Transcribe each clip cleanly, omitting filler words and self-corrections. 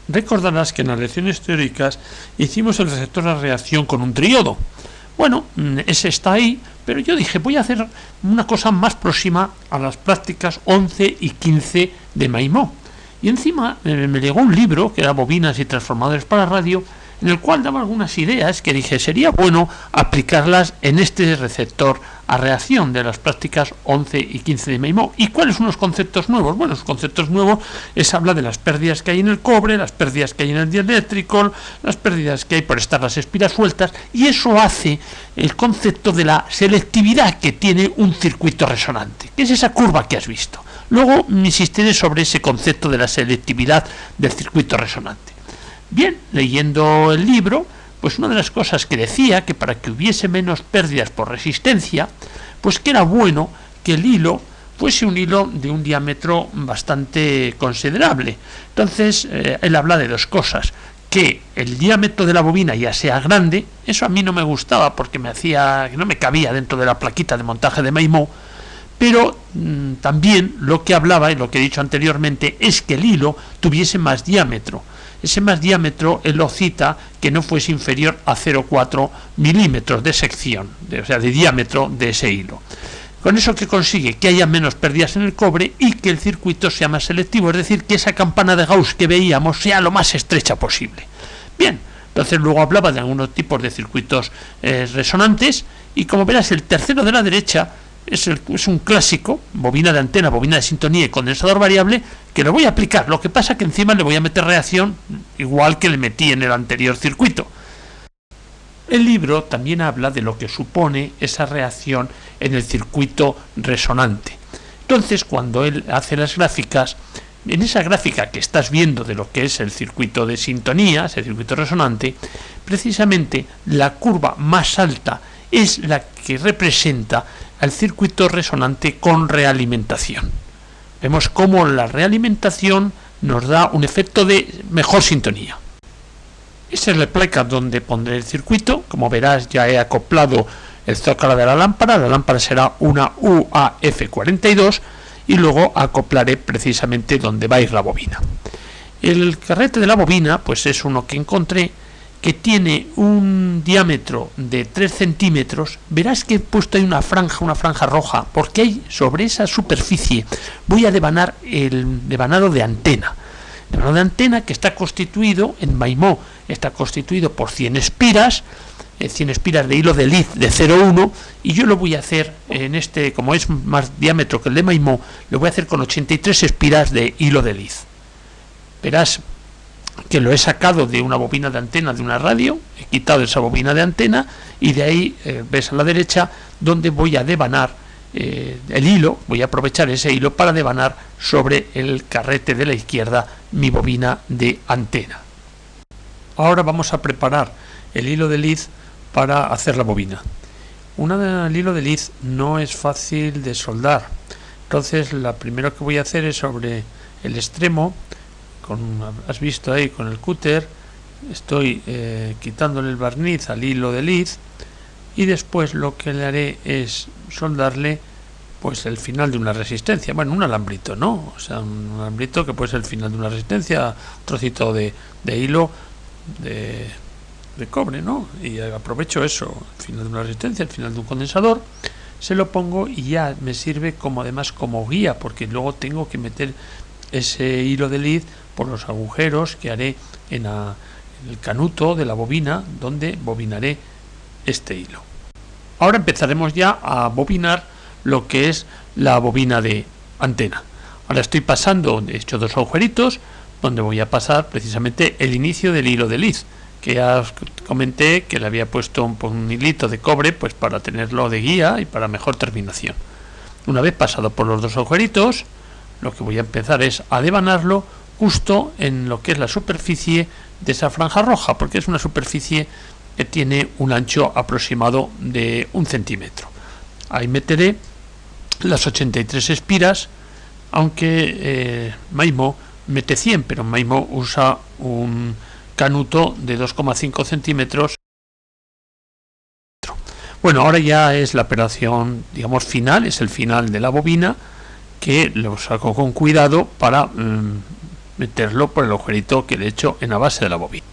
Recordarás que en las lecciones teóricas hicimos el receptor a reacción con un triodo. Bueno, ese está ahí, pero yo dije, voy a hacer una cosa más próxima a las prácticas 11 y 15 de Maimó. Y encima me llegó un libro, que era Bobinas y Transformadores para Radio, en el cual daba algunas ideas que dije, sería bueno aplicarlas en este receptor a reacción de las prácticas 11 y 15 de Maimó. ¿Y cuáles son los conceptos nuevos? Bueno, los conceptos nuevos habla de las pérdidas que hay en el cobre, las pérdidas que hay en el dieléctrico, las pérdidas que hay por estar las espiras sueltas, y eso hace el concepto de la selectividad que tiene un circuito resonante, que es esa curva que has visto. Luego me insistiré sobre ese concepto de la selectividad del circuito resonante. Bien, leyendo el libro, pues una de las cosas que decía, que para que hubiese menos pérdidas por resistencia, pues que era bueno que el hilo fuese un hilo de un diámetro bastante considerable. Entonces, él habla de dos cosas: que el diámetro de la bobina ya sea grande. Eso a mí no me gustaba porque no me cabía dentro de la plaquita de montaje de Maimó. Pero también lo que hablaba, y lo que he dicho anteriormente, es que el hilo tuviese más diámetro. Ese más diámetro él lo cita que no fuese inferior a 0,4 milímetros de sección, o sea, de diámetro de ese hilo. Con eso que consigue que haya menos pérdidas en el cobre y que el circuito sea más selectivo, es decir, que esa campana de Gauss que veíamos sea lo más estrecha posible. Bien, entonces luego hablaba de algunos tipos de circuitos resonantes, y como verás, el tercero de la derecha es un clásico, bobina de antena, bobina de sintonía y condensador variable, que lo voy a aplicar. Lo que pasa que encima le voy a meter reacción igual que le metí en el anterior circuito. El libro también habla de lo que supone esa reacción en el circuito resonante. Entonces, cuando él hace las gráficas, en esa gráfica que estás viendo de lo que es el circuito de sintonía, ese circuito resonante, precisamente la curva más alta es la que representa al circuito resonante con realimentación. Vemos cómo la realimentación nos da un efecto de mejor sintonía. Esa es la placa donde pondré el circuito. Como verás, ya he acoplado el zócalo de la lámpara será una UAF42, y luego acoplaré precisamente donde va a ir la bobina. El carrete de la bobina pues es uno que encontré, que tiene un diámetro de 3 centímetros. Verás que he puesto ahí una franja roja, porque hay sobre esa superficie voy a devanar el devanado de antena. El devanado de antena que está constituido, en Maimó, está constituido por 100 espiras, 100 espiras de hilo de Liz de 0,1, y yo lo voy a hacer en este, como es más diámetro que el de Maimó, lo voy a hacer con 83 espiras de hilo de Liz. Verás que lo he sacado de una bobina de antena de una radio, he quitado esa bobina de antena, y de ahí ves a la derecha donde voy a devanar el hilo. Voy a aprovechar ese hilo para devanar sobre el carrete de la izquierda mi bobina de antena. Ahora vamos a preparar el hilo de Liz para hacer la bobina. El hilo de Liz no es fácil de soldar, entonces lo primero que voy a hacer es sobre el extremo, has visto ahí con el cúter, estoy quitándole el barniz al hilo de Liz, y después lo que le haré es soldarle pues el final de una resistencia, bueno, un alambrito, ¿no? O sea, un alambrito que puede ser el final de una resistencia, un trocito de hilo de cobre, ¿no? Y aprovecho eso, el final de una resistencia, el final de un condensador, se lo pongo y ya me sirve como, además, como guía, porque luego tengo que meter ese hilo de Liz por los agujeros que haré en el canuto de la bobina, donde bobinaré este hilo. Ahora empezaremos ya a bobinar lo que es la bobina de antena. Ahora estoy pasando, he hecho 2 agujeritos donde voy a pasar precisamente el inicio del hilo de Liz, que ya os comenté que le había puesto un hilito de cobre pues para tenerlo de guía y para mejor terminación. Una vez pasado por los 2 agujeritos, lo que voy a empezar es a devanarlo justo en lo que es la superficie de esa franja roja, porque es una superficie que tiene un ancho aproximado de 1 centímetro. Ahí meteré las 83 espiras, aunque Maimó mete 100, pero Maimó usa un canuto de 2,5 centímetros. Bueno, ahora ya es la operación, digamos, final, es el final de la bobina, que lo saco con cuidado para meterlo por el agujerito que le he hecho en la base de la bobina.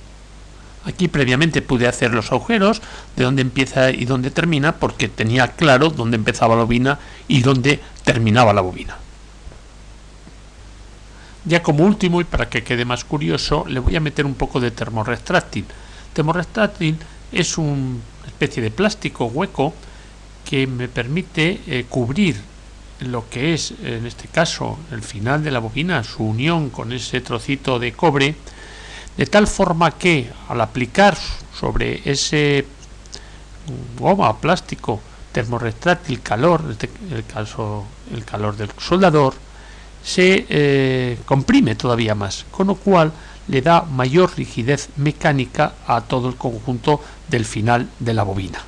Aquí previamente pude hacer los agujeros de dónde empieza y dónde termina, porque tenía claro dónde empezaba la bobina y dónde terminaba la bobina. Ya como último, y para que quede más curioso, le voy a meter un poco de termorretráctil. Termorretráctil es una especie de plástico hueco que me permite cubrir lo que es, en este caso, el final de la bobina, su unión con ese trocito de cobre, de tal forma que al aplicar sobre ese goma plástico termorretráctil calor, el calor del soldador, se comprime todavía más, con lo cual le da mayor rigidez mecánica a todo el conjunto del final de la bobina.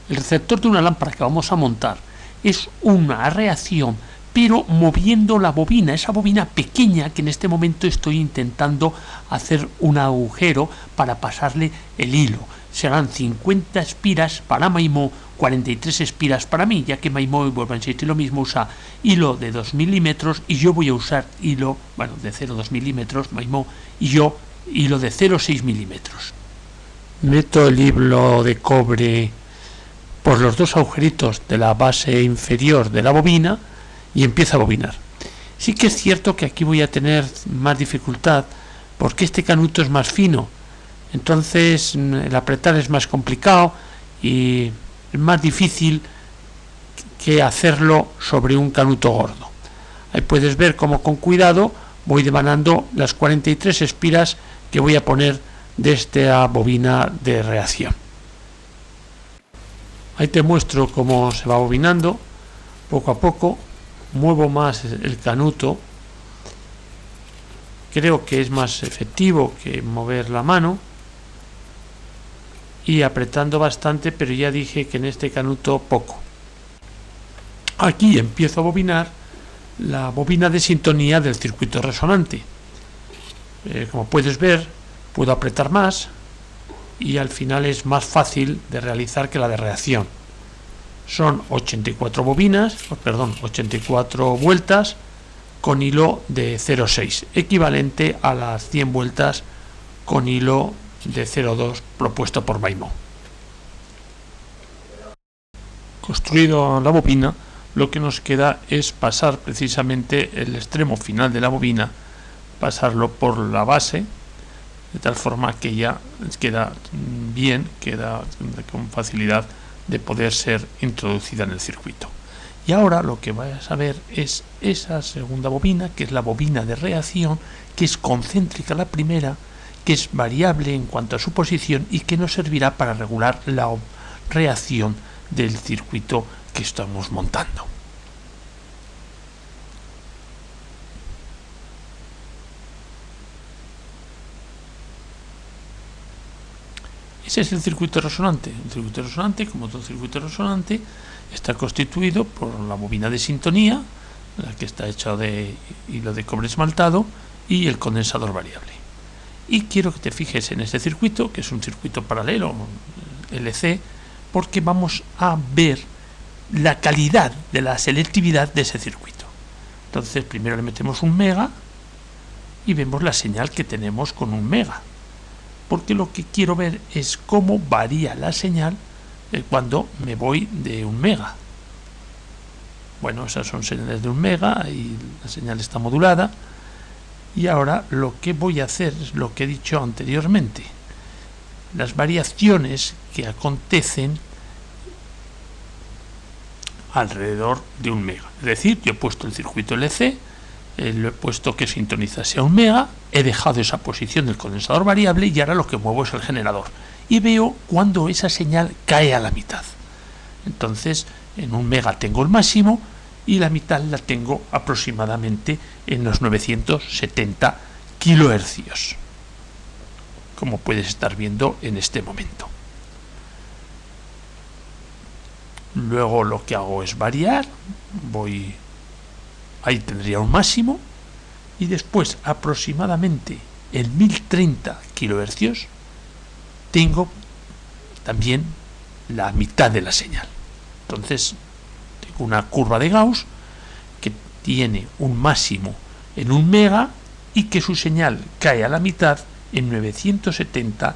El receptor de una lámpara que vamos a montar es una reacción, pero moviendo la bobina, esa bobina pequeña que en este momento estoy intentando hacer un agujero para pasarle el hilo. Serán 50 espiras para Maimó, 43 espiras para mí, ya que Maimó, y vuelvo a insistir lo mismo, usa hilo de 2 milímetros y yo voy a usar hilo, bueno, de 0,2 milímetros, Maimó, y yo hilo de 0,6 milímetros. Meto el hilo de cobre por los dos agujeritos de la base inferior de la bobina y empiezo a bobinar. Sí que es cierto que aquí voy a tener más dificultad porque este canuto es más fino, entonces el apretar es más complicado y es más difícil que hacerlo sobre un canuto gordo. Ahí puedes ver cómo con cuidado voy devanando las 43 espiras que voy a poner de esta bobina de reacción. Ahí te muestro cómo se va bobinando poco a poco. Muevo más el canuto, creo que es más efectivo que mover la mano, y apretando bastante, pero ya dije que en este canuto poco. Aquí empiezo a bobinar la bobina de sintonía del circuito resonante. Como puedes ver, puedo apretar más y al final es más fácil de realizar que la de reacción. Son 84 vueltas con hilo de 0,6, equivalente a las 100 vueltas con hilo de 0,2 propuesto por Maimó. Construido la bobina, lo que nos queda es pasar precisamente el extremo final de la bobina, pasarlo por la base, de tal forma que ya queda bien, queda con facilidad de poder ser introducida en el circuito. Y ahora lo que vais a ver es esa segunda bobina, que es la bobina de reacción, que es concéntrica la primera, que es variable en cuanto a su posición y que nos servirá para regular la reacción del circuito que estamos montando. Ese es el circuito resonante. El circuito resonante, como todo circuito resonante, está constituido por la bobina de sintonía, la que está hecha de hilo de cobre esmaltado, y el condensador variable. Y quiero que te fijes en este circuito, que es un circuito paralelo, LC, porque vamos a ver la calidad de la selectividad de ese circuito. Entonces, primero le metemos un mega y vemos la señal que tenemos con un mega, porque lo que quiero ver es cómo varía la señal cuando me voy de un mega. Bueno, esas son señales de un mega y la señal está modulada. Y ahora lo que voy a hacer es lo que he dicho anteriormente. Las variaciones que acontecen alrededor de un mega. Es decir, yo he puesto el circuito LC, lo he puesto que sintonizase a un mega, he dejado esa posición del condensador variable y ahora lo que muevo es el generador. Y veo cuando esa señal cae a la mitad. Entonces, en un mega tengo el máximo y la mitad la tengo aproximadamente en los 970 kilohercios, como puedes estar viendo en este momento. Luego lo que hago es variar, ahí tendría un máximo, y después aproximadamente en 1030 kilohercios tengo también la mitad de la señal. Entonces tengo una curva de Gauss que tiene un máximo en un mega y que su señal cae a la mitad en 970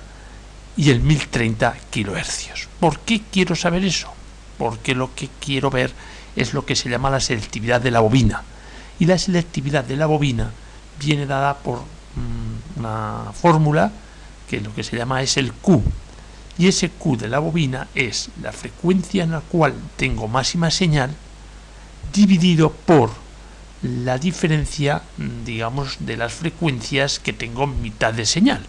y el 1030 kHz. ¿Por qué quiero saber eso? Porque lo que quiero ver es lo que se llama la selectividad de la bobina. Y la selectividad de la bobina viene dada por una fórmula que lo que se llama es el Q. Y ese Q de la bobina es la frecuencia en la cual tengo máxima señal dividido por la diferencia, digamos, de las frecuencias que tengo mitad de señal.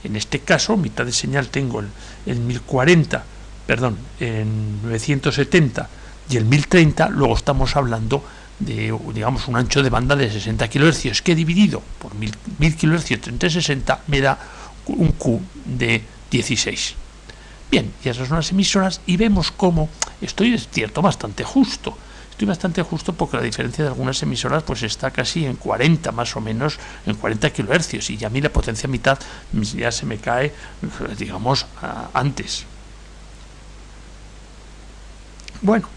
En este caso, mitad de señal tengo el 1040, perdón, en 970 y el 1030, luego estamos hablando de, digamos, un ancho de banda de 60 kHz, que dividido por 1000 kHz entre 60 me da un Q de 16. Bien, y esas son las emisoras, y vemos cómo estoy bastante justo. Estoy bastante justo porque la diferencia de algunas emisoras pues está casi en 40 más o menos, en 40 kHz, y a mí la potencia mitad ya se me cae, digamos, antes. Bueno,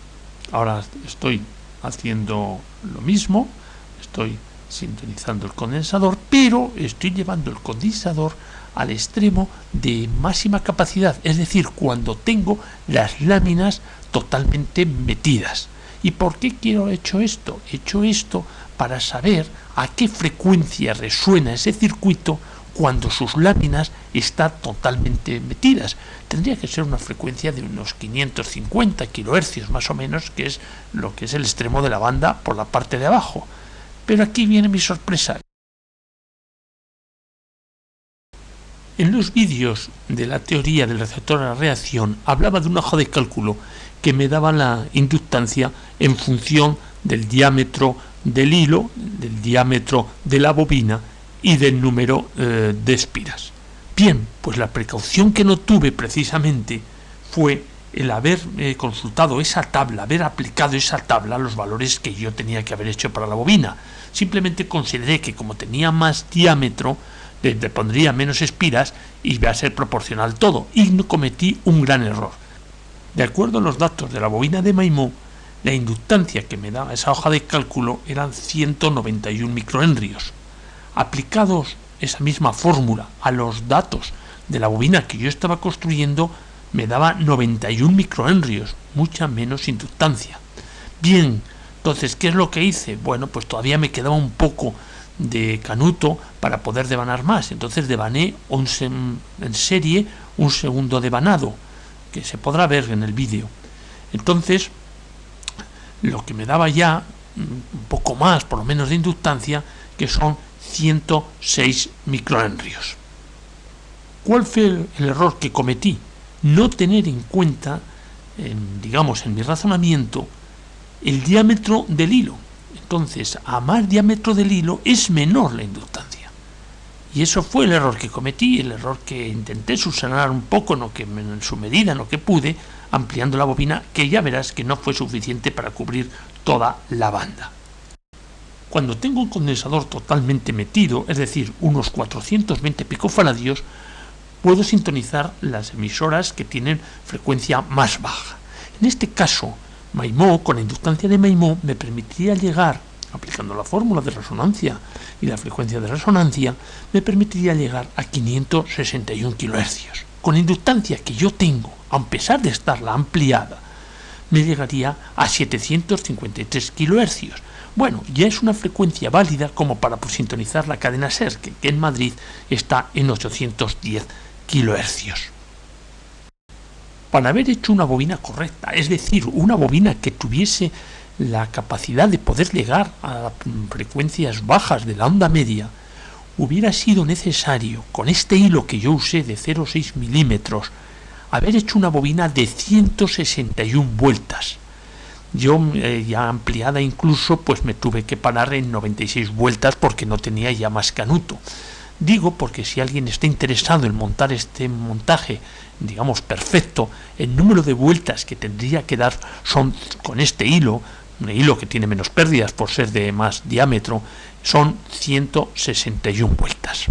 ahora estoy haciendo lo mismo, estoy sintonizando el condensador, pero estoy llevando el condensador al extremo de máxima capacidad, es decir, cuando tengo las láminas totalmente metidas. ¿Y por qué he hecho esto? He hecho esto para saber a qué frecuencia resuena ese circuito cuando sus láminas están totalmente metidas. Tendría que ser una frecuencia de unos 550 kHz más o menos, que es lo que es el extremo de la banda por la parte de abajo. Pero aquí viene mi sorpresa. En los vídeos de la teoría del receptor a la reacción hablaba de una hoja de cálculo que me daba la inductancia en función del diámetro del hilo, del diámetro de la bobina y del número de espiras. Bien, pues la precaución que no tuve precisamente fue el haber consultado esa tabla, haber aplicado esa tabla a los valores que yo tenía que haber hecho para la bobina. Simplemente consideré que como tenía más diámetro, le pondría menos espiras y va a ser proporcional todo. Y no cometí un gran error. De acuerdo a los datos de la bobina de Maimó, la inductancia que me daba esa hoja de cálculo eran 191 microhenrios. Aplicados esa misma fórmula a los datos de la bobina que yo estaba construyendo, me daba 91 microhenrios, mucha menos inductancia. Bien, entonces, ¿qué es lo que hice? Bueno, pues todavía me quedaba un poco de canuto para poder devanar más. Entonces devané en serie un segundo devanado, que se podrá ver en el vídeo. Entonces, lo que me daba ya un poco más, por lo menos, de inductancia, que son 106 microhenrios. ¿Cuál fue el error que cometí? No tener en cuenta, digamos, en mi razonamiento, el diámetro del hilo. Entonces, a más diámetro del hilo es menor la inductancia. Y eso fue el error que cometí, el error que intenté subsanar un poco, en su medida, en lo que pude, ampliando la bobina, que ya verás que no fue suficiente para cubrir toda la banda. Cuando tengo un condensador totalmente metido, es decir, unos 420 picofaradios, puedo sintonizar las emisoras que tienen frecuencia más baja. En este caso, Maimó, con la inductancia de Maimó, me permitiría llegar, aplicando la fórmula de resonancia y la frecuencia de resonancia, me permitiría llegar a 561 kHz. Con la inductancia que yo tengo, a pesar de estarla ampliada, me llegaría a 753 kHz. Bueno, ya es una frecuencia válida como para sintonizar la cadena SER, que en Madrid está en 810 kHz. Para haber hecho una bobina correcta, es decir, una bobina que tuviese la capacidad de poder llegar a frecuencias bajas de la onda media, hubiera sido necesario, con este hilo que yo usé de 0,6 milímetros, haber hecho una bobina de 161 vueltas. Yo, ya ampliada incluso, pues me tuve que parar en 96 vueltas porque no tenía ya más canuto. Digo porque si alguien está interesado en montar este montaje, digamos, perfecto, el número de vueltas que tendría que dar son, con este hilo, un hilo que tiene menos pérdidas por ser de más diámetro, son 161 vueltas.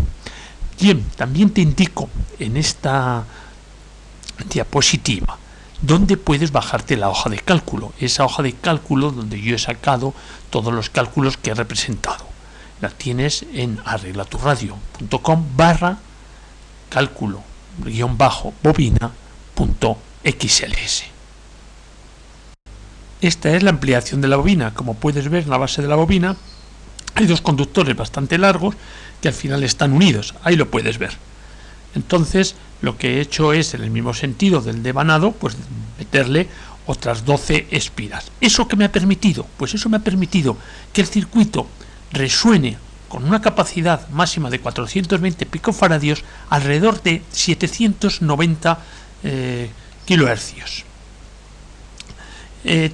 Bien, también te indico en esta diapositiva donde puedes bajarte la hoja de cálculo, esa hoja de cálculo donde yo he sacado todos los cálculos que he representado. la tienes en arreglaturradio.com/cálculo-bobina.xls. Esta es la ampliación de la bobina. Como puedes ver, en la base de la bobina hay dos conductores bastante largos que al final están unidos. Ahí lo puedes ver. Entonces, lo que he hecho es, en el mismo sentido del devanado, pues meterle otras 12 espiras. ¿Eso qué me ha permitido? Pues eso me ha permitido que el circuito resuene con una capacidad máxima de 420 picofaradios alrededor de 790 kilohercios.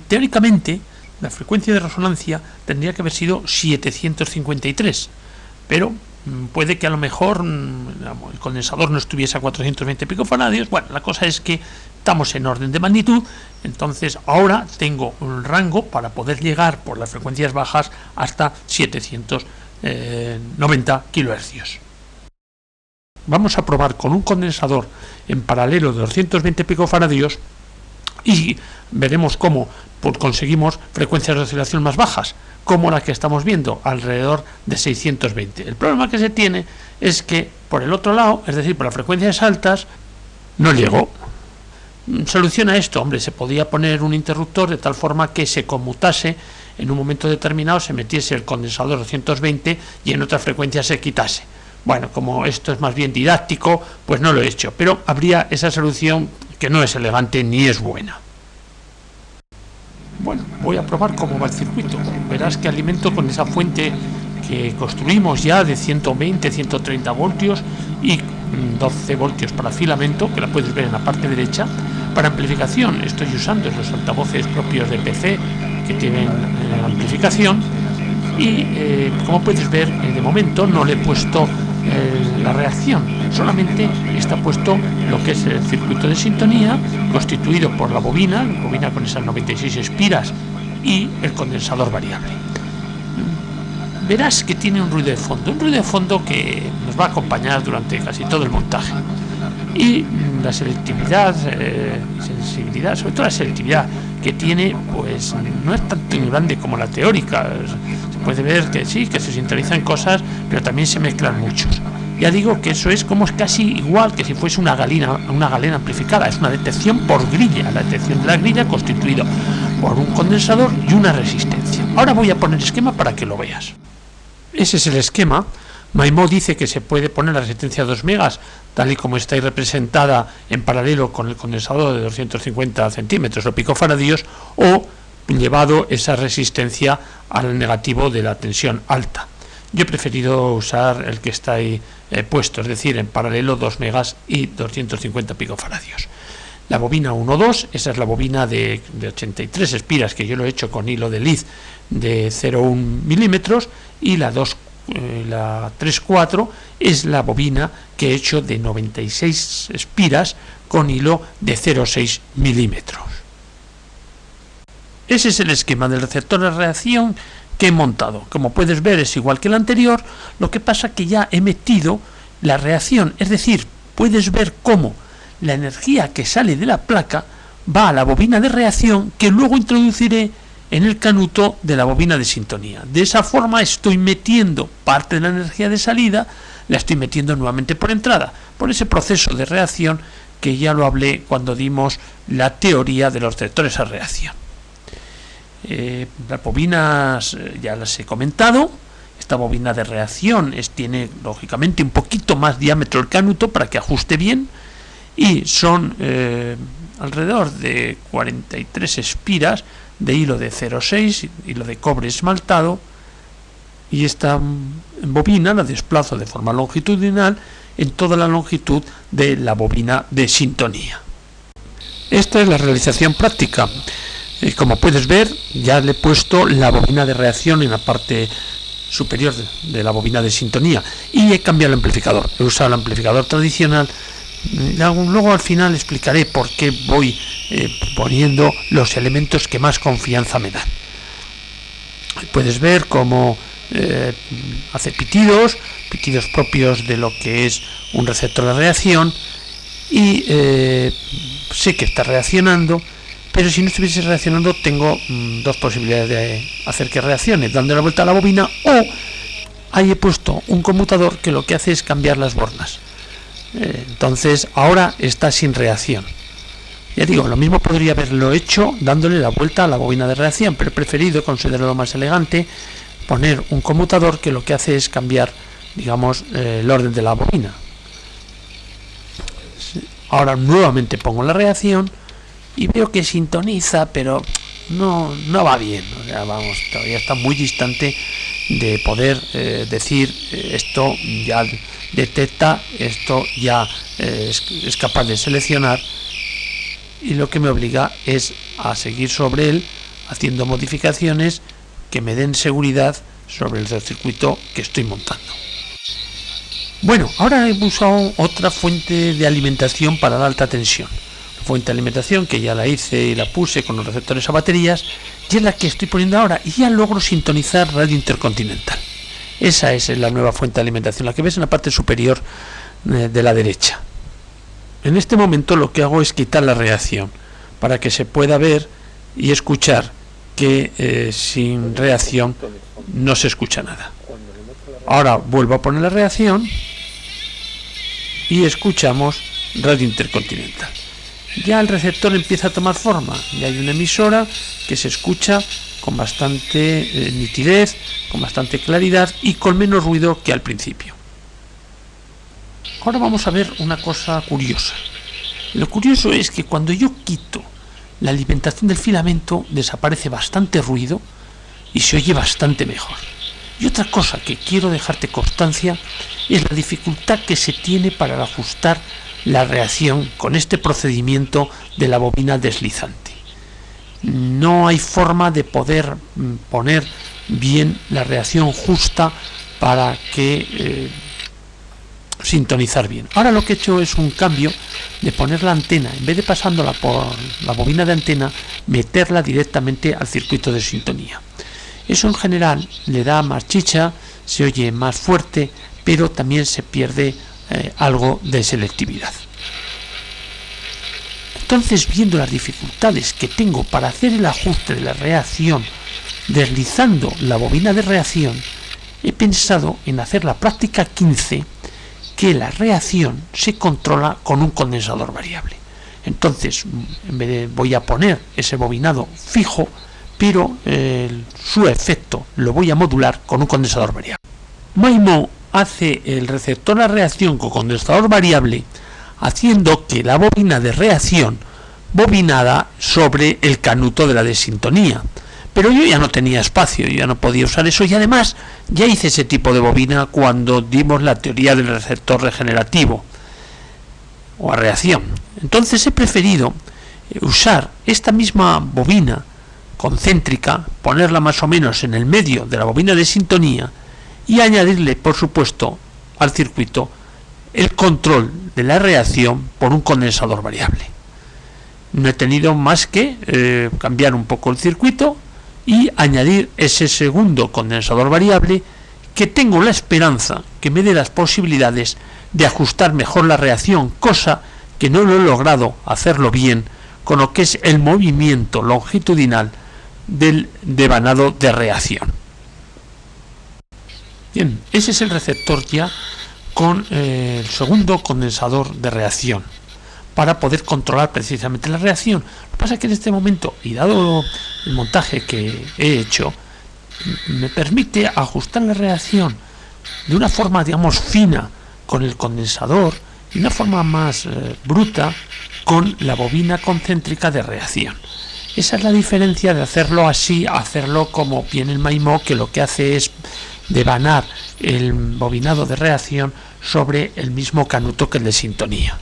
Teóricamente, la frecuencia de resonancia tendría que haber sido 753, pero puede que a lo mejor el condensador no estuviese a 420 picofaradios. Bueno, la cosa es que estamos en orden de magnitud, entonces ahora tengo un rango para poder llegar por las frecuencias bajas hasta 790 kilohercios. Vamos a probar con un condensador en paralelo de 220 picofaradios y veremos cómo conseguimos frecuencias de oscilación más bajas, como la que estamos viendo, alrededor de 620. El problema que se tiene es que por el otro lado, es decir, por las frecuencias altas, no llegó. Soluciona esto, hombre, se podía poner un interruptor de tal forma que se conmutase en un momento determinado, se metiese el condensador 220 y en otras frecuencias se quitase. Bueno, como esto es más bien didáctico, pues no lo he hecho, pero habría esa solución que no es elegante ni es buena. Bueno, voy a probar cómo va el circuito. Verás que alimento con esa fuente que construimos ya de 120, 130 voltios y 12 voltios para filamento, que la puedes ver en la parte derecha. Para amplificación estoy usando los altavoces propios de PC que tienen amplificación y como puedes ver, de momento no le he puesto la reacción, solamente está puesto lo que es el circuito de sintonía constituido por la bobina con esas 96 espiras y el condensador variable. Verás que tiene un ruido de fondo que nos va a acompañar durante casi todo el montaje. Y la selectividad, sensibilidad, sobre todo la selectividad que tiene, pues no es tan grande como la teórica. Se puede ver que sí, que se sintonizan cosas, pero también se mezclan muchos. Ya digo que eso es como casi igual que si fuese una galena amplificada. Es una detección por grilla, la detección de la grilla constituida por un condensador y una resistencia. Ahora voy a poner esquema para que lo veas. Ese es el esquema. Maimó dice que se puede poner la resistencia a 2 megas, tal y como está ahí representada en paralelo con el condensador de 250 centímetros o picofaradios, o llevado esa resistencia al negativo de la tensión alta. Yo he preferido usar el que está ahí puesto, es decir, en paralelo 2 megas y 250 picofaradios. La bobina 1.2, esa es la bobina de 83 espiras, que yo lo he hecho con hilo de Liz de 0,1 milímetros, y la 3.4 es la bobina que he hecho de 96 espiras con hilo de 0,6 milímetros. Ese es el esquema del receptor de reacción que he montado. Como puedes ver, es igual que el anterior, lo que pasa que ya he metido la reacción, es decir, puedes ver cómo la energía que sale de la placa va a la bobina de reacción, que luego introduciré en el canuto de la bobina de sintonía. De esa forma estoy metiendo parte de la energía de salida, la estoy metiendo nuevamente por entrada, por ese proceso de reacción que ya lo hablé cuando dimos la teoría de los receptores a reacción. Las bobinas ya las he comentado. Esta bobina de reacción tiene lógicamente un poquito más diámetro el canuto para que ajuste bien, y son alrededor de 43 espiras de hilo de 0,6, hilo de cobre esmaltado, y esta bobina la desplazo de forma longitudinal en toda la longitud de la bobina de sintonía. Esta es la realización práctica. Como puedes ver, ya le he puesto la bobina de reacción en la parte superior de la bobina de sintonía y he cambiado el amplificador. He usado el amplificador tradicional. Luego al final explicaré por qué voy poniendo los elementos que más confianza me dan. Puedes ver cómo hace pitidos propios de lo que es un receptor de reacción, y sé que está reaccionando, pero si no estuviese reaccionando tengo dos posibilidades de hacer que reaccione: dando la vuelta a la bobina o ahí he puesto un conmutador que lo que hace es cambiar las bornas. Entonces ahora está sin reacción. Ya digo, lo mismo podría haberlo hecho dándole la vuelta a la bobina de reacción, pero he preferido, considerarlo más elegante, poner un conmutador que lo que hace es cambiar, digamos, el orden de la bobina. Ahora nuevamente pongo la reacción y veo que sintoniza, pero no va bien. O sea, vamos, todavía está muy distante de poder decir esto ya detecta, esto ya es capaz de seleccionar, y lo que me obliga es a seguir sobre él haciendo modificaciones que me den seguridad sobre el circuito que estoy montando. Bueno, ahora he usado otra fuente de alimentación para la alta tensión. La fuente de alimentación que ya la hice y la puse con los receptores a baterías, y es la que estoy poniendo ahora, y ya logro sintonizar Radio Intercontinental. Esa es la nueva fuente de alimentación, la que ves en la parte superior de la derecha. En este momento lo que hago es quitar la reacción para que se pueda ver y escuchar que sin reacción no se escucha nada. Ahora vuelvo a poner la reacción y escuchamos Radio Intercontinental. Ya el receptor empieza a tomar forma, ya hay una emisora que se escucha con bastante nitidez, con bastante claridad y con menos ruido que al principio. Ahora vamos a ver una cosa curiosa. Lo curioso es que cuando yo quito la alimentación del filamento desaparece bastante ruido y se oye bastante mejor. Y otra cosa que quiero dejarte constancia es la dificultad que se tiene para ajustar la reacción con este procedimiento de la bobina deslizante. No hay forma de poder poner bien la reacción justa para que sintonizar bien. Ahora lo que he hecho es un cambio de poner la antena, en vez de pasándola por la bobina de antena, meterla directamente al circuito de sintonía. Eso en general le da más chicha, se oye más fuerte, pero también se pierde algo de selectividad. Entonces, viendo las dificultades que tengo para hacer el ajuste de la reacción deslizando la bobina de reacción, he pensado en hacer la práctica 15, que la reacción se controla con un condensador variable. Entonces, en vez de, voy a poner ese bobinado fijo, pero su efecto lo voy a modular con un condensador variable. MyMo hace el receptor a reacción con condensador variable, haciendo que la bobina de reacción bobinada sobre el canuto de la desintonía. Pero yo ya no tenía espacio, yo ya no podía usar eso, y además ya hice ese tipo de bobina cuando dimos la teoría del receptor regenerativo o a reacción. Entonces he preferido usar esta misma bobina concéntrica, ponerla más o menos en el medio de la bobina de sintonía y añadirle, por supuesto, al circuito el control de la reacción por un condensador variable. No he tenido más que cambiar un poco el circuito y añadir ese segundo condensador variable, que tengo la esperanza que me dé las posibilidades de ajustar mejor la reacción, cosa que no lo he logrado hacerlo bien con lo que es el movimiento longitudinal del devanado de reacción. Bien, ese es el receptor ya con el segundo condensador de reacción para poder controlar precisamente la reacción. Lo que pasa es que en este momento, y dado el montaje que he hecho, me permite ajustar la reacción de una forma, digamos, fina con el condensador y una forma más bruta con la bobina concéntrica de reacción. Esa es la diferencia de hacerlo así, hacerlo como viene el MyMo, que lo que hace es devanar el bobinado de reacción sobre el mismo canuto que el de sintonía.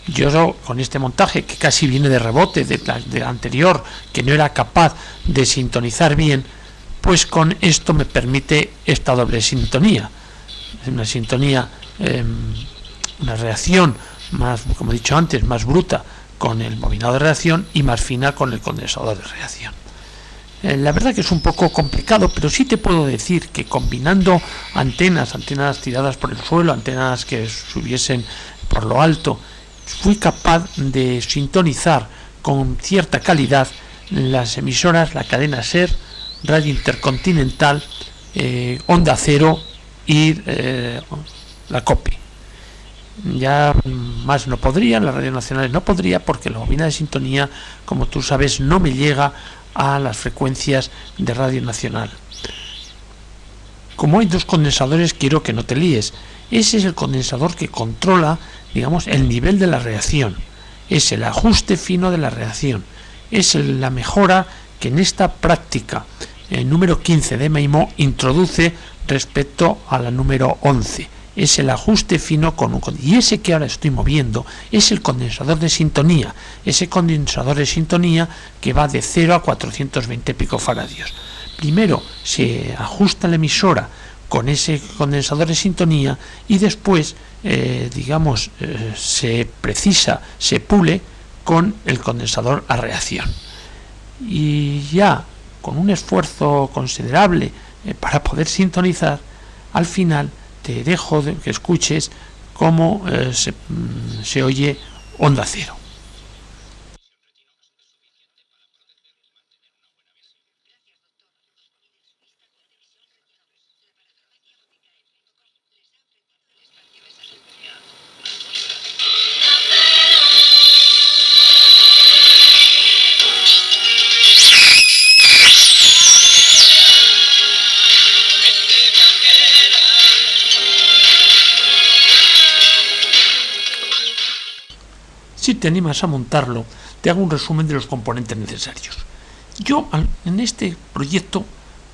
Yo con este montaje, que casi viene de rebote de anterior, que no era capaz de sintonizar bien, pues con esto me permite esta doble sintonía. Una sintonía, una reacción más, como he dicho antes, más bruta con el bobinado de reacción y más fina con el condensador de reacción. La verdad que es un poco complicado, pero sí te puedo decir que combinando antenas tiradas por el suelo, antenas que subiesen por lo alto, fui capaz de sintonizar con cierta calidad las emisoras, la cadena SER, Radio Intercontinental, Onda Cero ir la copy. Ya más no podría, las radios nacionales no podría, porque la bobina de sintonía, como tú sabes, no me llega a las frecuencias de Radio Nacional. Como hay dos condensadores, quiero que no te líes. Ese es el condensador que controla, digamos, el nivel de la reacción. Es el ajuste fino de la reacción. Es la mejora que en esta práctica, el número 15 de MAIMO, introduce respecto a la número 11. Es el ajuste fino y ese que ahora estoy moviendo es el condensador de sintonía, ese condensador de sintonía que va de 0 a 420 picofaradios. Primero se ajusta la emisora con ese condensador de sintonía y después se precisa, se pule con el condensador a reacción. Y ya con un esfuerzo considerable para poder sintonizar, al final te dejo que escuches cómo se oye Onda Cero. Si te animas a montarlo, te hago un resumen de los componentes necesarios. Yo en este proyecto,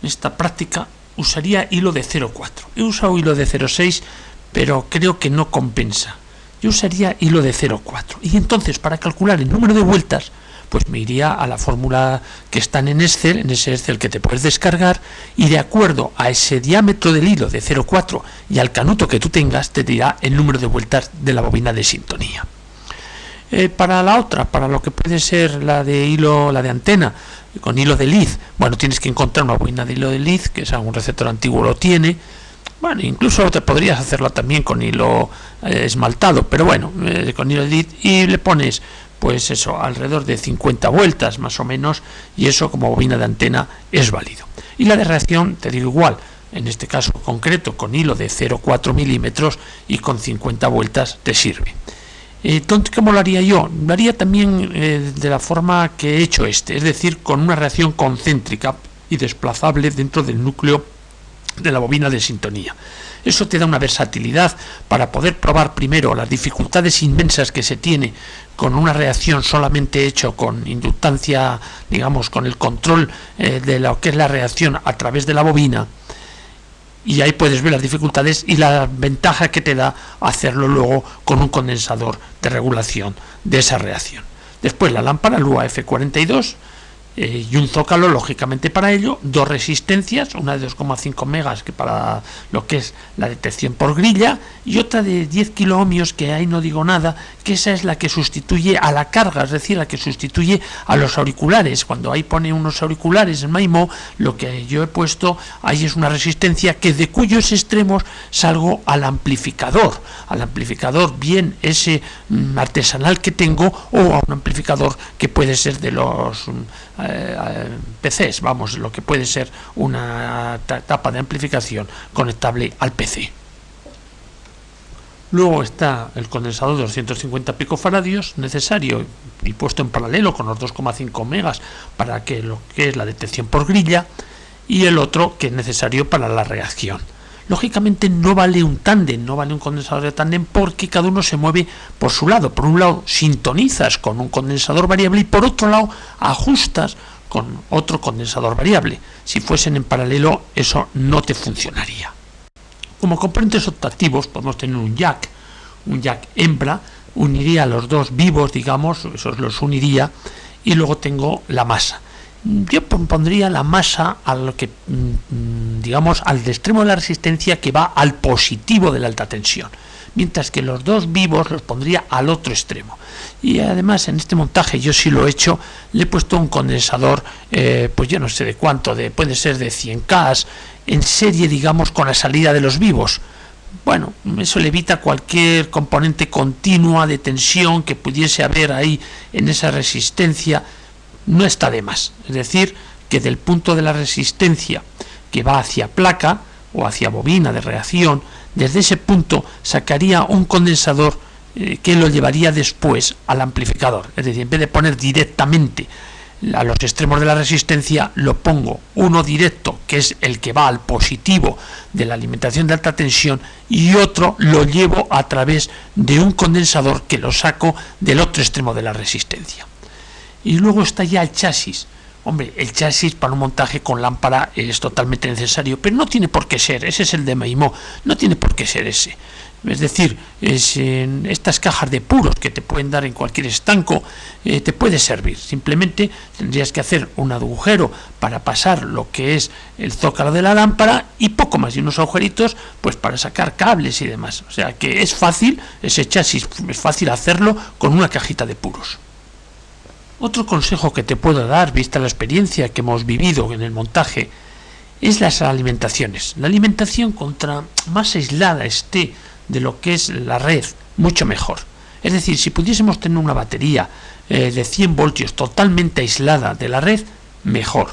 en esta práctica, usaría hilo de 0,4. He usado hilo de 0,6, pero creo que no compensa. Yo usaría hilo de 0,4. Y entonces, para calcular el número de vueltas, pues me iría a la fórmula que está en Excel, en ese Excel que te puedes descargar, y de acuerdo a ese diámetro del hilo de 0,4 y al canuto que tú tengas, te dirá el número de vueltas de la bobina de sintonía. Para la otra, para lo que puede ser la de antena, con hilo de Lead, bueno, tienes que encontrar una bobina de hilo de Lead, que es algún receptor antiguo lo tiene. Bueno, incluso te podrías hacerlo también con hilo esmaltado, pero bueno, con hilo de Lead, y le pones, pues eso, alrededor de 50 vueltas más o menos, y eso como bobina de antena es válido. Y la de reacción, te digo igual, en este caso concreto, con hilo de 0,4 milímetros y con 50 vueltas te sirve. Entonces, ¿cómo lo haría yo? Lo haría también de la forma que he hecho es decir, con una reacción concéntrica y desplazable dentro del núcleo de la bobina de sintonía. Eso te da una versatilidad para poder probar primero las dificultades inmensas que se tiene con una reacción solamente hecho con inductancia, digamos, con el control de lo que es la reacción a través de la bobina. Y ahí puedes ver las dificultades y la ventaja que te da hacerlo luego con un condensador de regulación de esa reacción. Después la lámpara Lua F42 y un zócalo, lógicamente, para ello, dos resistencias, una de 2,5 megas que para lo que es la detección por grilla, y otra de 10 kiloohmios, que ahí no digo nada, que esa es la que sustituye a la carga, es decir, la que sustituye a los auriculares. Cuando ahí pone unos auriculares en MAIMO, lo que yo he puesto ahí es una resistencia que de cuyos extremos salgo al amplificador bien ese artesanal que tengo, o a un amplificador que puede ser de los PCs, vamos, lo que puede ser una tapa de amplificación conectable al PC. Luego está el condensador de 250 picofaradios necesario y puesto en paralelo con los 2,5 megas para que lo que es la detección por grilla, y el otro que es necesario para la reacción. Lógicamente no vale un tándem, no vale un condensador de tándem, porque cada uno se mueve por su lado. Por un lado sintonizas con un condensador variable y por otro lado ajustas con otro condensador variable. Si fuesen en paralelo, eso no te funcionaría. Como componentes optativos podemos tener un jack hembra, uniría los dos vivos, digamos, esos los uniría, y luego tengo la masa. Yo pondría la masa a lo que, digamos, al extremo de la resistencia, que va al positivo de la alta tensión, mientras que los dos vivos los pondría al otro extremo. Y además en este montaje, yo sí lo he hecho, le he puesto un condensador, pues yo no sé de cuánto, puede ser de 100K en serie, digamos, con la salida de los vivos. Bueno, eso le evita cualquier componente continua de tensión que pudiese haber ahí en esa resistencia. No está de más, es decir, que del punto de la resistencia que va hacia placa o hacia bobina de reacción, desde ese punto sacaría un condensador que lo llevaría después al amplificador. Es decir, en vez de poner directamente a los extremos de la resistencia, lo pongo uno directo, que es el que va al positivo de la alimentación de alta tensión, y otro lo llevo a través de un condensador que lo saco del otro extremo de la resistencia. Y luego está ya el chasis. Hombre, el chasis para un montaje con lámpara es totalmente necesario, pero no tiene por qué ser, ese es el de Maimó, no tiene por qué ser ese. Es decir, en estas cajas de puros que te pueden dar en cualquier estanco, te puede servir. Simplemente tendrías que hacer un agujero para pasar lo que es el zócalo de la lámpara y poco más, y unos agujeritos pues para sacar cables y demás. O sea que es fácil, ese chasis es fácil hacerlo con una cajita de puros. Otro consejo que te puedo dar, vista la experiencia que hemos vivido en el montaje, es las alimentaciones. La alimentación, contra más aislada esté de lo que es la red, mucho mejor. Es decir, si pudiésemos tener una batería de 100 voltios totalmente aislada de la red, mejor.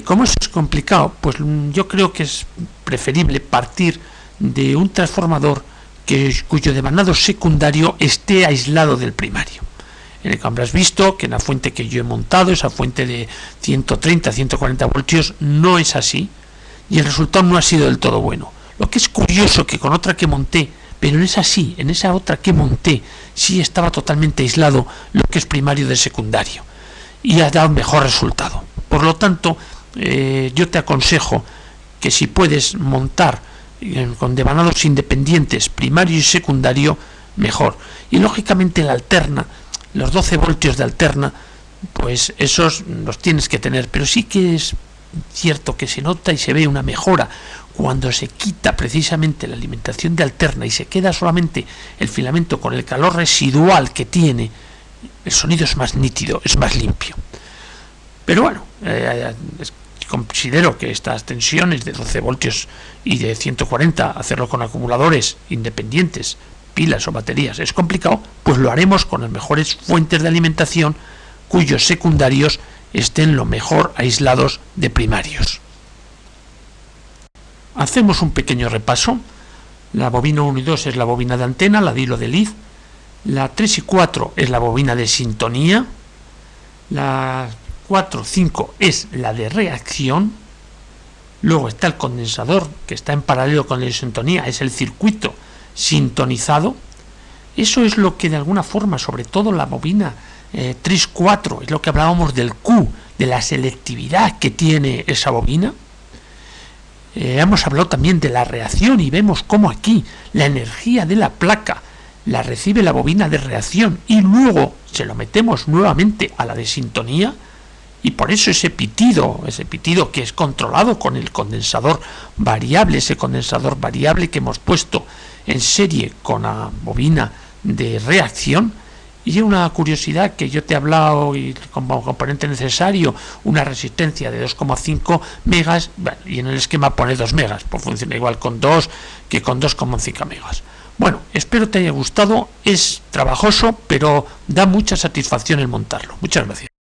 Como eso es complicado, pues yo creo que es preferible partir de un transformador cuyo devanado secundario esté aislado del primario. En el que habrás visto que en la fuente que yo he montado, esa fuente de 130, 140 voltios, no es así, y el resultado no ha sido del todo bueno. Lo que es curioso que con otra que monté, pero no es así, en esa otra que monté, sí estaba totalmente aislado lo que es primario de secundario, y ha dado un mejor resultado. Por lo tanto, yo te aconsejo que si puedes montar con devanados independientes, primario y secundario, mejor. Y lógicamente la alterna, los 12 voltios de alterna, pues esos los tienes que tener, pero sí que es cierto que se nota y se ve una mejora cuando se quita precisamente la alimentación de alterna y se queda solamente el filamento con el calor residual que tiene. El sonido es más nítido, es más limpio. Pero bueno, considero que estas tensiones de 12 voltios y de 140, hacerlo con acumuladores independientes, pilas o baterías, es complicado, pues lo haremos con las mejores fuentes de alimentación cuyos secundarios estén lo mejor aislados de primarios. Hacemos un pequeño repaso. La bobina 1 y 2 es la bobina de antena, la de hilo de Lead. La 3 y 4 es la bobina de sintonía. La 4, 5 es la de reacción. Luego está el condensador, que está en paralelo con la de sintonía, es el circuito sintonizado. Eso es lo que de alguna forma, sobre todo la bobina 3-4, es lo que hablábamos del Q, de la selectividad que tiene esa bobina. Hemos hablado también de la reacción y vemos cómo aquí la energía de la placa la recibe la bobina de reacción y luego se lo metemos nuevamente a la de sintonía, y por eso ese pitido que es controlado con el condensador variable, ese condensador variable que hemos puesto en serie con la bobina de reacción. Y una curiosidad que yo te he hablado, y como componente necesario una resistencia de 2,5 megas, bueno, y en el esquema pone 2 megas, pues funciona igual con 2 que con 2,5 megas. Bueno, espero te haya gustado, es trabajoso, pero da mucha satisfacción el montarlo. Muchas gracias.